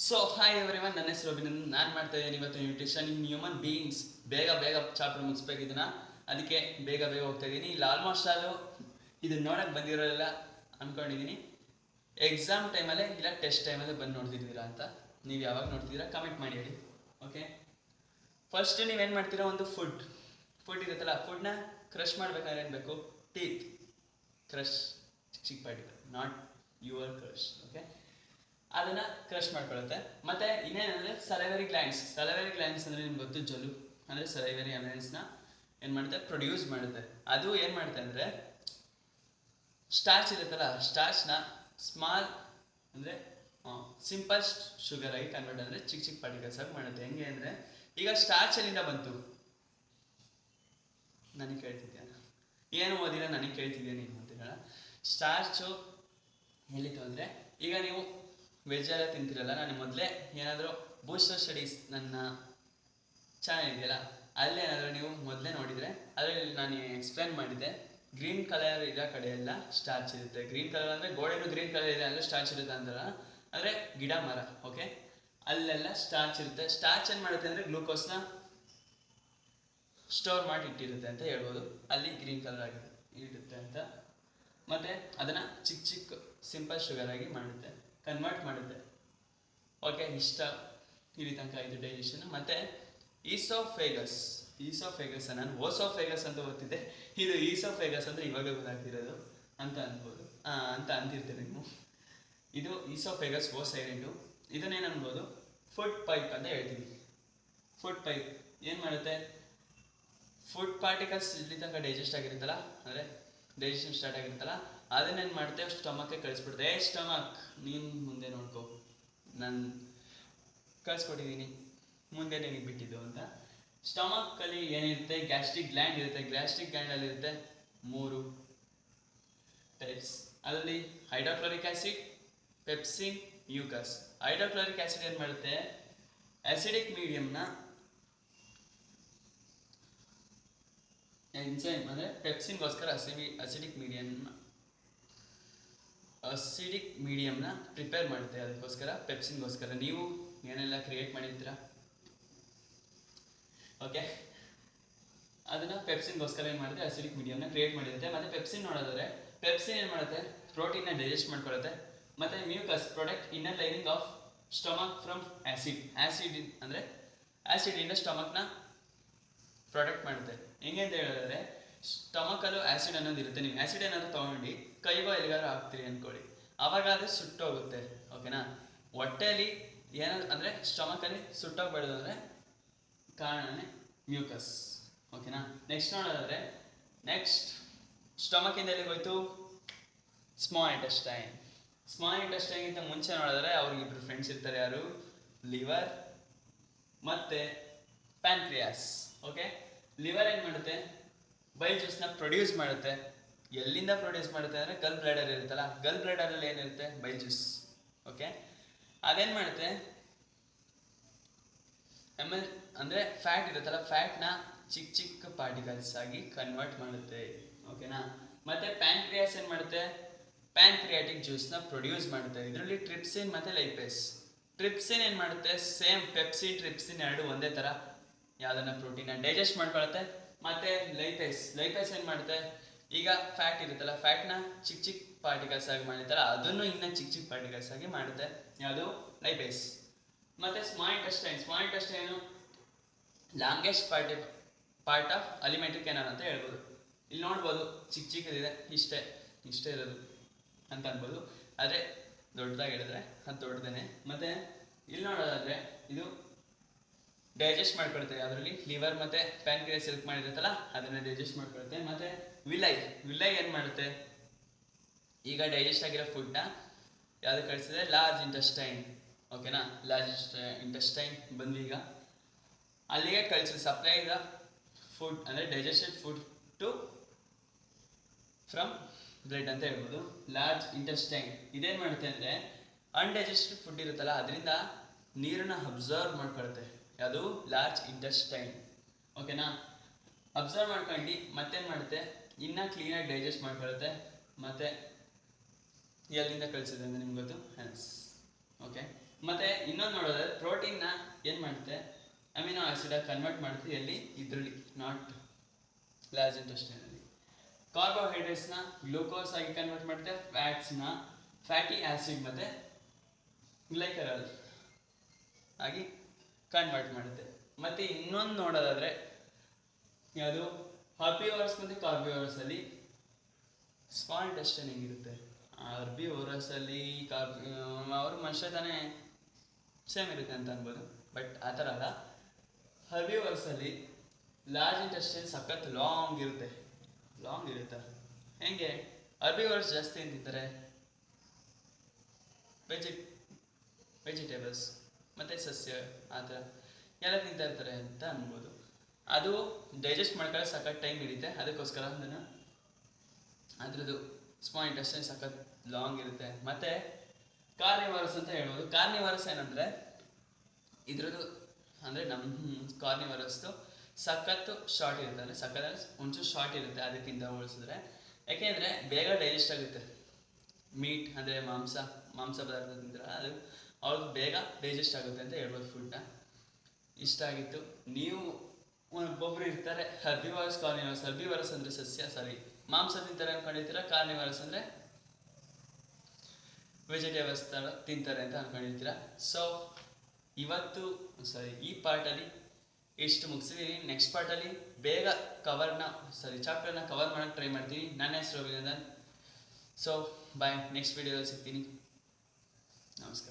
So hi everyone, ನನ್ನ ಹೆಸರು ಅಭಿನಂದನ್. ನಾನು ಮಾಡ್ತಾ ಇದ್ದೀನಿ ಇವತ್ತು ನ್ಯೂಟ್ರಿಷನ್ ಇನ್ ಹ್ಯೂಮನ್ ಬೀಯಿಂಗ್ಸ್. ಬೇಗ ಚಾಪ್ಟರ್ ಮುಗಿಸ್ಬೇಕು ಇದನ್ನ, ಅದಕ್ಕೆ ಬೇಗ ಹೋಗ್ತಾ ಇದ್ದೀನಿ. ಇಲ್ಲಿ ಆಲ್ಮೋಸ್ಟ್ ಆಲು ಇದನ್ನ ನೋಡಕ್ಕೆ ಬಂದಿರೋಲ್ಲ ಅಂದ್ಕೊಂಡಿದ್ದೀನಿ. ಎಕ್ಸಾಮ್ ಟೈಮಲ್ಲೇ ಇಲ್ಲ ಟೆಸ್ಟ್ ಟೈಮಲ್ಲೇ ಬಂದು ನೋಡ್ತಿದ್ದೀರಾ ಅಂತ. ನೀವು ಯಾವಾಗ ನೋಡ್ತಿದ್ದೀರಾ ಕಮೆಂಟ್ ಮಾಡಿ ಹೇಳಿ. ಓಕೆ, ಫಸ್ಟ್ ನೀವೇನು ಮಾಡ್ತೀರಾ, ಒಂದು ಫುಡ್ ಇರುತ್ತಲ್ಲ, ಫುಡ್ನ ಕ್ರಷ್ ಮಾಡ್ಬೇಕಾದ್ರೆ ಏನು ಬೇಕು? ಟೀತ್ ಕ್ರಷ್, ಚಿಕ್ಕ particle, not your crush. Okay, ಅದನ್ನ ಕ್ರಷ್ ಮಾಡ್ಕೊಳ್ಳುತ್ತೆ. ಮತ್ತೆ ಇನ್ನೇನಂದ್ರೆ ಸಲೈವರಿ ಗ್ಲ್ಯಾಂಡ್ಸ್ ಅಂದ್ರೆ ನಿಮ್ಗೆ ಗೊತ್ತು, ಜೊಲು ಅಂದ್ರೆ ಸಲೈವರಿ ನ ಏನ್ ಮಾಡುತ್ತೆ? ಪ್ರೊಡ್ಯೂಸ್ ಮಾಡುತ್ತೆ. ಅದು ಏನ್ ಮಾಡುತ್ತೆ ಅಂದ್ರೆ ಸ್ಟಾರ್ಚ್ ಇರುತ್ತಲ್ಲ, ಸ್ಟಾರ್ಚ್ನ ಸ್ಮಾಲ್ ಅಂದ್ರೆ ಸಿಂಪಲ್ ಶುಗರ್ ಆಗಿ ಕನ್ವರ್ಟ್, ಅಂದ್ರೆ ಚಿಕ್ಕ ಪಾರ್ಟಿಕಲ್ಸ್ ಆಗಿ ಮಾಡುತ್ತೆ. ಹೆಂಗೆ ಅಂದ್ರೆ, ಈಗ ಸ್ಟಾರ್ಚ್ ಎಲ್ಲಿಂದ ಬಂತು? ನನಗೆ ಕೇಳ್ತಿದ್ಯಾ? ಏನು ಓದಿಲ್ಲ, ನನಗೆ ಕೇಳ್ತಿದ್ಯಾ ನೀನು ಅಂತೀರಲ್ಲ. ಸ್ಟಾರ್ಚು ಎಲ್ಲಿತ್ತು ಅಂದ್ರೆ, ಈಗ ನೀವು ವೆಜ್ ಎಲ್ಲ ತಿಂತಿರಲ್ಲ, ನಾನು ಮೊದಲೇ ಏನಾದರೂ ಬೂಸ್ಟರ್ ಸ್ಟಡೀಸ್ ನನ್ನ ಚಾನಲ್ ಇದೆಯಲ್ಲ, ಅಲ್ಲೇನಾದರೂ ನೀವು ಮೊದಲೇ ನೋಡಿದರೆ ಅದರಲ್ಲಿ ನಾನು ಎಕ್ಸ್ಪ್ಲೇನ್ ಮಾಡಿದ್ದೆ. ಗ್ರೀನ್ ಕಲರ್ ಇರೋ ಕಡೆ ಎಲ್ಲ ಸ್ಟಾರ್ಚ್ ಇರುತ್ತೆ. ಗ್ರೀನ್ ಕಲರ್ ಅಂದರೆ ಗೋಡೆನೂ ಗ್ರೀನ್ ಕಲರ್ ಇದೆ ಅಂದರೆ ಸ್ಟಾರ್ಚ್ ಇರುತ್ತೆ ಅಂತಲ್ಲ, ಅಂದರೆ ಗಿಡ ಮರ. ಓಕೆ, ಅಲ್ಲೆಲ್ಲ ಸ್ಟಾರ್ಚ್ ಇರುತ್ತೆ. ಸ್ಟಾರ್ಚ್ ಏನು ಮಾಡುತ್ತೆ ಅಂದರೆ ಗ್ಲೂಕೋಸ್ನ ಸ್ಟೋರ್ ಮಾಡಿ ಇಟ್ಟಿರುತ್ತೆ ಅಂತ ಹೇಳ್ಬೋದು. ಅಲ್ಲಿ ಗ್ರೀನ್ ಕಲರ್ ಆಗಿ ಇರುತ್ತೆ ಅಂತ. ಮತ್ತು ಅದನ್ನು ಚಿಕ್ಕ ಸಿಂಪಲ್ ಶುಗರ್ ಆಗಿ ಮಾಡುತ್ತೆ, ಕನ್ವರ್ಟ್ ಮಾಡುತ್ತೆ. ಓಕೆ, ಇಷ್ಟ ಇಲ್ಲಿ ತನಕ ಇದು ಡೈಜೆಷನ್. ಮತ್ತು ಈಸೋಫೇಗಸ್ ನಾನು ಓಸೋಫೇಗಸ್ ಅಂತ ಓದ್ತಿದ್ದೆ, ಇದು ಈಸೋಫೇಗಸ್ ಅಂದರೆ ಇವಾಗ ಗೊತ್ತಾಗ್ತಿರೋದು ಅಂತ ಅನ್ಬೋದು, ಅಂತ ಅಂತಿರ್ತೀರಿ ನೀವು. ಇದು ಈಸೋಫೇಗಸ್ ಓಸೈಲೆಂಟು. ಇದನ್ನೇನು ಅನ್ಬೋದು? ಫುಡ್ ಪೈಪ್ ಅಂತ ಹೇಳ್ತೀವಿ. ಫುಡ್ ಪೈಪ್ ಏನು ಮಾಡುತ್ತೆ? ಫುಡ್ ಪಾರ್ಟಿಕಲ್ಸ್ ಇಲ್ಲಿ ತನಕ ಡೈಜೆಸ್ಟ್ ಆಗಿರುತ್ತಲ್ಲ, ಅಂದರೆ ಡೈಜೆಷನ್ ಸ್ಟಾರ್ಟ್ ಆಗಿರುತ್ತಲ್ಲ, ಅದನ್ನೇನು ಮಾಡುತ್ತೆ? ಸ್ಟಮಕ್ಗೆ ಕಳಿಸ್ಬಿಡುತ್ತೆ. ಸ್ಟಮಕ್, ನೀನು ಮುಂದೆ ನೋಡ್ಕೋ, ನಾನು ಕಳಿಸ್ಕೊಟ್ಟಿದ್ದೀನಿ, ಮುಂದೆ ನಿನಗೆ ಬಿಟ್ಟಿದ್ದು ಅಂತ. ಸ್ಟಮಕ್ಕಲ್ಲಿ ಏನಿರುತ್ತೆ? ಗ್ಯಾಸ್ಟ್ರಿಕ್ ಗ್ಲ್ಯಾಂಡ್ ಇರುತ್ತೆ. ಗ್ಯಾಸ್ಟ್ರಿಕ್ ಗ್ಲ್ಯಾಂಡಲ್ಲಿ ಇರುತ್ತೆ 3 ಟೈಪ್ಸ್. ಅದರಲ್ಲಿ hydrochloric acid, pepsin, mucus. Hydrochloric acid ಏನು ಮಾಡುತ್ತೆ? ಆಸಿಡಿಕ್ ಮೀಡಿಯಮ್ನ ಎನ್ಸೈಮ್ ಅಂದರೆ ಪೆಪ್ಸಿನ್ಗೋಸ್ಕರ ಅಸಿಡಿಕ್ ಮೀಡಿಯಮ್ನ ಪ್ರಿಪೇರ್ ಮಾಡುತ್ತೆ. ಅದಕ್ಕೋಸ್ಕರ ಪೆಪ್ಸಿನ್ಗೋಸ್ಕರ ನೀವು ಏನೆಲ್ಲ ಕ್ರಿಯೇಟ್ ಮಾಡಿರ್ತೀರಾ, ಓಕೆ, ಅದನ್ನು ಪೆಪ್ಸಿನ್ಗೋಸ್ಕರ ಏನು ಮಾಡುತ್ತೆ? ಅಸಿಡಿಕ್ ಮೀಡಿಯಮ್ನ ಕ್ರಿಯೇಟ್ ಮಾಡಿರುತ್ತೆ. ಮತ್ತು ಪೆಪ್ಸಿನ್ ನೋಡೋದಾದ್ರೆ, ಪೆಪ್ಸಿನ್ ಏನು ಮಾಡುತ್ತೆ? ಪ್ರೋಟೀನ್ನ ಡೈಜೆಸ್ಟ್ ಮಾಡ್ಕೊಳ್ಳುತ್ತೆ. ಮತ್ತು mucus product inner lining of stomach from acid ಅಂದರೆ ಆ್ಯಸಿಡಿಂದ ಸ್ಟಮಕ್ನ ಪ್ರೊಟೆಕ್ಟ್ ಮಾಡುತ್ತೆ. ಹೆಂಗೆ ಅಂತ ಹೇಳಿದ್ರೆ, ಸ್ಟಮಕಲ್ಲೂ ಆ್ಯಸಿಡ್ ಅನ್ನೋದು ಇರುತ್ತೆ. ನೀವು ಆ್ಯಸಿಡ್ ಏನಾದರೂ ತೊಗೊಂಡು ಕೈಗೋ ಎಲ್ಲಿಗಾದ್ರೂ ಹಾಕ್ತೀರಿ ಅಂದ್ಕೊಳ್ಳಿ, ಆವಾಗ ಅದು ಸುಟ್ಟೋಗುತ್ತೆ. ಓಕೆನಾ? ಹೊಟ್ಟೆಯಲ್ಲಿ ಏನಾದ್ರು ಅಂದರೆ ಸ್ಟಮಕಲ್ಲಿ ಸುಟ್ಟೋಗ್ಬಾರ್ದು ಅಂದರೆ ಕಾರಣನೇ ಮ್ಯೂಕಸ್. ಓಕೆನಾ? ನೆಕ್ಸ್ಟ್ ನೋಡೋದಾದರೆ, ಸ್ಟಮಕಿಂದ ಎಲ್ಲಿಗೆ ಹೋಯ್ತು? ಸ್ಮಾಲ್ ಇಂಟೆಸ್ಟೈನ್ಗಿಂತ ಮುಂಚೆ ನೋಡಿದ್ರೆ ಅವ್ರಿಗಿಬ್ರು ಫ್ರೆಂಡ್ಸ್ ಇರ್ತಾರೆ. ಯಾರು? ಲಿವರ್ ಮತ್ತು ಪ್ಯಾನ್ಕ್ರಿಯಾಸ್. ಓಕೆ, ಲಿವರ್ ಏನು ಮಾಡುತ್ತೆ? ಬೈಲ್ ಜ್ಯೂಸ್ನ ಪ್ರೊಡ್ಯೂಸ್ ಮಾಡುತ್ತೆ. ಎಲ್ಲಿಂದ ಪ್ರೊಡ್ಯೂಸ್ ಮಾಡುತ್ತೆ ಅಂದರೆ ಗಲ್ ಬ್ಲಾಡರ್ ಇರುತ್ತಲ್ಲ, ಗಲ್ ಬ್ಲಾಡರಲ್ಲಿ ಏನಿರುತ್ತೆ? ಬೈಲ್ ಜ್ಯೂಸ್. ಓಕೆ, ಅದೇನು ಮಾಡುತ್ತೆ? ಆಮೇಲೆ ಅಂದರೆ ಫ್ಯಾಟ್ ಇರುತ್ತಲ್ಲ, ಫ್ಯಾಟ್ನ ಚಿಕ್ಕ ಪಾರ್ಟಿಕಲ್ಸ್ ಆಗಿ ಕನ್ವರ್ಟ್ ಮಾಡುತ್ತೆ. ಓಕೆನಾ? ಮತ್ತು ಪ್ಯಾನ್ಕ್ರಿಯಾಸ್ ಏನು ಮಾಡುತ್ತೆ? ಪ್ಯಾನ್ಕ್ರಿಯಾಟಿಕ್ ಜ್ಯೂಸ್ನ ಪ್ರೊಡ್ಯೂಸ್ ಮಾಡುತ್ತೆ. ಇದರಲ್ಲಿ ಟ್ರಿಪ್ಸಿನ್ ಮತ್ತು ಲೈಪೇಸ್. ಟ್ರಿಪ್ಸಿನ್ ಏನು ಮಾಡುತ್ತೆ? ಸೇಮ್ ಪೆಪ್ಸಿನ್ ಟ್ರಿಪ್ಸಿನ್ ಎರಡು ಒಂದೇ ಥರ ಯಾವುದನ್ನ ಪ್ರೋಟೀನ ಡೈಜೆಸ್ಟ್ ಮಾಡ್ಕೊಳುತ್ತೆ. ಮತ್ತು ಲೈಪೇಸ್ ಏನು ಮಾಡುತ್ತೆ? ಈಗ ಫ್ಯಾಟ್ ಇರುತ್ತಲ್ಲ, ಫ್ಯಾಟ್ನ ಚಿಕ್ಕ ಪಾರ್ಟಿಕಲ್ಸ್ ಆಗಿ ಮಾಡಿರ್ತಾರ, ಅದನ್ನು ಇನ್ನೂ ಚಿಕ್ಕ ಪಾರ್ಟಿಕಲ್ಸ್ ಆಗಿ ಮಾಡುತ್ತೆ. ಯಾವುದು? ಲೈಪೇಸ್. ಮತ್ತು small intestine longest part of alimentary canal ಅಂತ ಹೇಳ್ಬೋದು. ಇಲ್ಲಿ ನೋಡ್ಬೋದು, ಚಿಕ್ಕದಿದೆ, ಇಷ್ಟೇ ಇರೋದು ಅಂತ ಅನ್ಬೋದು. ಆದರೆ ದೊಡ್ಡದಾಗಿ ಹೇಳಿದ್ರೆ ಅದು ದೊಡ್ಡದೇನೆ. ಮತ್ತು ಇಲ್ಲಿ ನೋಡೋದಾದರೆ ಇದು ಡೈಜೆಸ್ಟ್ ಮಾಡ್ಕೊಳುತ್ತೆ. ಅದರಲ್ಲಿ ಲಿವರ್ ಮತ್ತು ಪ್ಯಾನ್ಕ್ರಿಯಾಸ್ ಹೆಲ್ಪ್ ಮಾಡಿರುತ್ತಲ್ಲ, ಅದನ್ನು ಡೈಜೆಸ್ಟ್ ಮಾಡ್ಕೊಳುತ್ತೆ. ಮತ್ತು ವಿಲೈ ಏನು ಮಾಡುತ್ತೆ? ಈಗ ಡೈಜೆಸ್ಟ್ ಆಗಿರೋ ಫುಡ್ನ ಯಾವುದು ಕಳಿಸಿದೆ? Large intestine. ಓಕೆನಾ? ಲಾರ್ಜ್ ಇಂಟೆಸ್ಟೈನ್ ಬಂದು ಈಗ ಅಲ್ಲಿಗೆ ಕಳಿಸಿದೆ. ಸಪ್ಲೈ ದ ಫುಡ್ ಅಂದರೆ digested food to from blood ಅಂತ ಹೇಳ್ಬೋದು. ಲಾರ್ಜ್ ಇಂಟೆಸ್ಟೈನ್ ಇದೇನು ಮಾಡುತ್ತೆ ಅಂದರೆ, ಅನ್ಡೈಜೆಸ್ಟೆಡ್ ಫುಡ್ ಇರುತ್ತಲ್ಲ, ಅದರಿಂದ ನೀರನ್ನು ಅಬ್ಸರ್ವ್ ಮಾಡ್ಕೊಳುತ್ತೆ. ಅದು ಲಾರ್ಜ್ ಇಂಟೆಸ್ಟೈನ್. ಓಕೆನಾ? ಅಬ್ಸರ್ವ್ ಮಾಡ್ಕೊಂಡು ಮತ್ತೇನು ಮಾಡುತ್ತೆ? ಇನ್ನೂ ಕ್ಲೀನಾಗಿ ಡೈಜೆಸ್ಟ್ ಮಾಡ್ಕೊಳುತ್ತೆ. ಮತ್ತು ಎಲ್ಲಿಂದ ಕಳಿಸಿದೆ ಅಂದರೆ ನಿಮ್ಗೆ ಗೊತ್ತು? ಹೆನ್ಸ್. ಓಕೆ, ಮತ್ತೆ ಇನ್ನೊಂದು ನೋಡೋದಾದ್ರೆ ಪ್ರೋಟೀನ್ನ ಏನು ಮಾಡುತ್ತೆ, ಅಮಿನೋ ಆಸಿಡ್ ಕನ್ವರ್ಟ್ ಮಾಡುತ್ತೆ ಎಲ್ಲಿ, ಇದರಲ್ಲಿ, ನಾಟ್ ಲಾರ್ಜ್ ಇಂಟೆಸ್ಟೈನಲ್ಲಿ. ಕಾರ್ಬೋಹೈಡ್ರೇಟ್ಸ್ನ ಗ್ಲೂಕೋಸ್ ಆಗಿ ಕನ್ವರ್ಟ್ ಮಾಡುತ್ತೆ, ಫ್ಯಾಟ್ಸ್ನ ಫ್ಯಾಟಿ ಆಸಿಡ್ ಮತ್ತು ಗ್ಲೈಕರಲ್ ಆಗಿ ಕನ್ವರ್ಟ್ ಮಾಡುತ್ತೆ. ಮತ್ತು ಇನ್ನೊಂದು ನೋಡೋದಾದರೆ ಯಾವುದು, ಹರ್ಬಿವೋರಸ್ ಮತ್ತು ಕಾರ್ಬಿವೋರಸಲ್ಲಿ ಸ್ಮಾಲ್ ಇಂಟೆಸ್ಟೈನ್ ಹೆಂಗಿರುತ್ತೆ, ಹರ್ಬಿವೋರಸಲ್ಲಿ ಅವರು ಮನುಷ್ಯ ತಾನೇ ಸೇಮ್ ಇರುತ್ತೆ ಅಂತ ಅನ್ಬೋದು, ಬಟ್ ಆ ಥರ ಅಲ್ಲ. ಹರ್ಬಿವೋರಸಲ್ಲಿ ಲಾರ್ಜ್ ಇಂಟೆಸ್ಟೈನ್ ಸಖತ್ ಲಾಂಗ್ ಇರುತ್ತೆ ಹೆಂಗೆ, ಹರ್ಬಿವೋರಸ್ ಜಾಸ್ತಿ ಏನು ತಿಂತಾರೆ, ವೆಜಿಟೇಬಲ್ಸ್ ಮತ್ತು ಸಸ್ಯ ಆ ಥರ ಎಲ್ಲ ತಿಂತಾ ಇರ್ತಾರೆ ಅಂತ ಅನ್ಬೋದು. ಅದು ಡೈಜೆಸ್ಟ್ ಮಾಡ್ಕೊಳ್ಳೋ ಸಖತ್ ಟೈಮ್ ಹಿಡಿತೆ, ಅದಕ್ಕೋಸ್ಕರ ಅದನ್ನು ಅದ್ರದ್ದು ಸ್ಮಾಲ್ ಇಂಟೆಸ್ಟೈನ್ ಸಖತ್ ಲಾಂಗ್ ಇರುತ್ತೆ. ಮತ್ತು ಕಾರ್ನಿವರಸ್ ಅಂತ ಹೇಳ್ಬೋದು. ಕಾರ್ನಿವರಸ್ ಏನಂದರೆ ಇದ್ರದ್ದು ಅಂದರೆ ನಮ್ಮ ಕಾರ್ನಿವರಸ್ದು ಸಖತ್ತು ಶಾರ್ಟ್ ಇರುತ್ತೆ, ಅಂದರೆ ಸಖತ್ ಒಂಚೂರು ಶಾರ್ಟ್ ಇರುತ್ತೆ ಅದಕ್ಕಿಂತ ಹೋಲಿಸಿದ್ರೆ. ಯಾಕೆಂದರೆ ಬೇಗ ಡೈಜೆಸ್ಟ್ ಆಗುತ್ತೆ. ಮೀಟ್ ಅಂದರೆ ಮಾಂಸ ಪದಾರ್ಥ ತಿಂದ್ರೆ ಅದು ಅವ್ರಿಗೆ ಬೇಗ ಡೈಜೆಸ್ಟ್ ಆಗುತ್ತೆ ಅಂತ ಹೇಳ್ಬೋದು ಫುಡ್ನ. ಇಷ್ಟ ಆಗಿತ್ತು. ನೀವು ಒಬ್ಬೊಬ್ರು ಇರ್ತಾರೆ ಹರ್ಬಿವರಸ್ ಕಾರ್ನಿವರಸ್, ಹರ್ಬಿವರಸ್ ಅಂದರೆ ಮಾಂಸ ತಿಂತಾರೆ ಅಂದ್ಕೊಂಡಿರ್ತೀರ, ಕಾರ್ನಿವರಸ್ ಅಂದರೆ ವೆಜಿಟೇಬಲ್ಸ್ ಥರ ತಿಂತಾರೆ ಅಂತ ಅಂದ್ಕೊಂಡಿರ್ತೀರ. ಸೊ ಈ ಪಾರ್ಟಲ್ಲಿ ಇಷ್ಟು ಮುಗಿಸಿದ್ದೀನಿ. ನೆಕ್ಸ್ಟ್ ಪಾರ್ಟಲ್ಲಿ ಬೇಗ ಚಾಪ್ಟರ್ನ ಕವರ್ ಮಾಡೋಕ್ಕೆ ಟ್ರೈ ಮಾಡ್ತೀನಿ. ನನ್ನ ಹೆಸರು ಅಭಿನಂದನ್. ಸೊ ಬಾಯ್, ನೆಕ್ಸ್ಟ್ ವಿಡಿಯೋದಲ್ಲಿ ಸಿಗ್ತೀನಿ. ನಮಸ್ಕಾರ.